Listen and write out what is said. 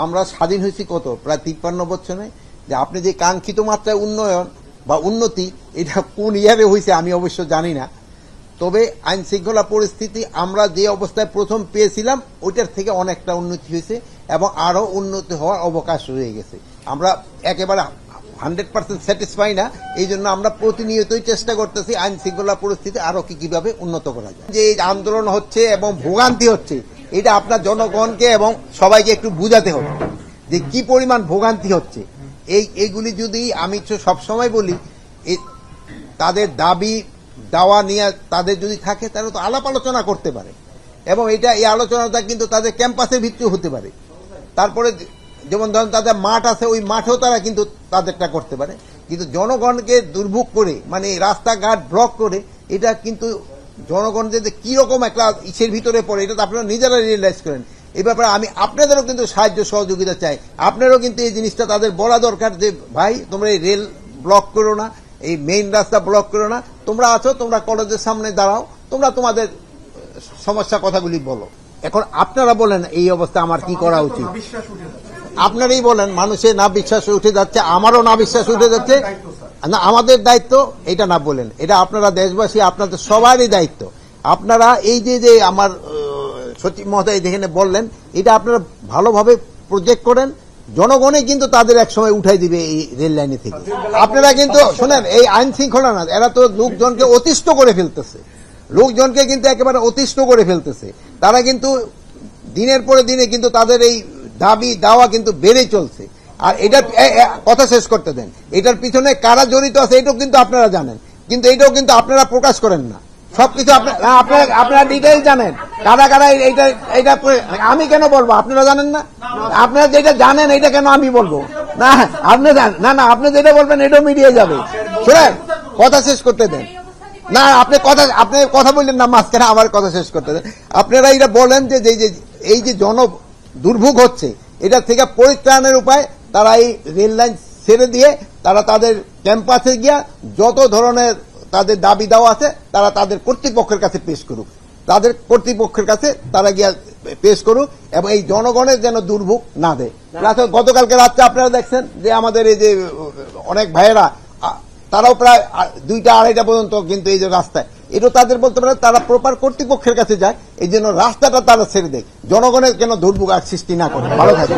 আমরা স্বাধীন হয়েছি কত প্রায় 53 বছরে। যে আপনি যে কাঙ্ক্ষিত মাত্রায় উন্নয়ন বা উন্নতি এটা কোন ইয়ারে হয়েছে আমি অবশ্য জানি না, তবে আইন শৃঙ্খলা পরিস্থিতি আমরা যে অবস্থায় প্রথম পেয়েছিলাম ওইটার থেকে অনেকটা উন্নতি হয়েছে এবং আরো উন্নতি হওয়ার অবকাশ রয়ে গেছে। আমরা একেবারে 100% স্যাটিসফাই না, এই জন্য আমরা প্রতিনিয়তই চেষ্টা করতেছি আইন শৃঙ্খলা পরিস্থিতি আরো কিভাবে উন্নত করা যায়। যে এই আন্দোলন হচ্ছে এবং ভোগান্তি হচ্ছে এটা আপনার জনগণকে এবং সবাইকে একটু বুঝাতে হবে যে কি পরিমাণ ভোগান্তি হচ্ছে। এইগুলি যদি আমি সবসময় বলি তাদের দাবি দাওয়া নিয়ে তাদের যদি থাকে তাহলে তো আলাপ আলোচনা করতে পারে এবং এই আলোচনাটা কিন্তু তাদের ক্যাম্পাসের ভিত্তিও হতে পারে। তারপরে যেমন ধরেন তাদের মাঠ আছে ওই মাঠেও তারা কিন্তু তাদেরটা করতে পারে, কিন্তু জনগণকে দুর্ভোগ করে মানে রাস্তাঘাট ব্লক করে এটা কিন্তু জনগণ যে কি রকম একটা ইসের ভিতরে পড়ে এটা তো আপনারা নিজেরা রিয়েলাইজ করেন। এই ব্যাপারে আমি আপনাদেরও কিন্তু সাহায্য সহযোগিতা চাই। আপনারও কিন্তু এই জিনিসটা তাদের বলা দরকার যে ভাই তোমরা এই রেল ব্লক করো না, এই মেইন রাস্তা ব্লক করো না, তোমরা আছো, তোমরা কলেজের সামনে দাঁড়াও, তোমরা তোমাদের সমস্যা কথাগুলি বলো। এখন আপনারা বলেন এই অবস্থা আমার কি করা উচিত? আপনারাই বলেন। মানুষের না বিশ্বাস উঠে যাচ্ছে, আমারও না বিশ্বাস উঠে যাচ্ছে। না আমাদের দায়িত্ব এটা না বলেন, এটা আপনারা দেশবাসী আপনাদের সবারই দায়িত্ব। আপনারা এই যে আমার সচিব মহোদয় যেখানে বললেন এটা আপনারা ভালোভাবে প্রজেক্ট করেন, জনগণই কিন্তু তাদের এক সময় উঠাই দিবে এই রেল লাইনে থেকে। আপনারা কিন্তু শোনেন এই আইন শৃঙ্খলা না, এরা তো লোকজনকে অতিষ্ঠ করে ফেলতেছে, লোকজনকে কিন্তু একেবারে অতিষ্ঠ করে ফেলতেছে। তারা কিন্তু দিনের পরে দিনে কিন্তু তাদের এই দাবি দাওয়া কিন্তু বেড়ে চলছে। আর এটা কথা শেষ করতে দেন, এটার পিছনে কারা জড়িত আছে এটাও কিন্তু আপনারা জানেন, কিন্তু এটাও কিন্তু আপনারা প্রকাশ করেন না। সবকিছু আপনারা ডিটেইলস জানেন কারা কারা এইটা আমি কেন বলবো? আপনারা জানেন না? আপনারা যেটা জানেন এটা কেন আমি বলবো? না আপনি না আপনি যেটা বলবেন এটাও মিডিয়া যাবে। শোনেন কথা শেষ করতে দেন না, আপনি কথা বললেন না মাঝখানে, আমার কথা শেষ করতে দেন। আপনারা এটা বলেন যে এই যে জন দুর্ভোগ হচ্ছে এটা থেকে পরিত্রাণের উপায় তারা এই রেল লাইন ছেড়ে দিয়ে তারা তাদের ক্যাম্পাসে গিয়া যত ধরনের তাদের দাবি দেওয়া আছে তারা তাদের কর্তৃপক্ষের কাছে পেশ করুক, তাদের কর্তৃপক্ষের কাছে তারা গিয়া পেশ করুক এবং এই জনগণের যেন দুর্ভোগ না দেয়। গতকালকে রাত্রে আপনারা দেখছেন যে আমাদের এই যে অনেক ভাইয়েরা তারাও প্রায় 2টা 2:30টা পর্যন্ত কিন্তু এই যে রাস্তায় এটা তাদের বলতে পারে তারা প্রপার কর্তৃপক্ষের কাছে যায়, এই জন্য রাস্তাটা তারা ছেড়ে দেয়, জনগণের কেন দুর্ভোগ আর সৃষ্টি না করে। ভালো থাকে।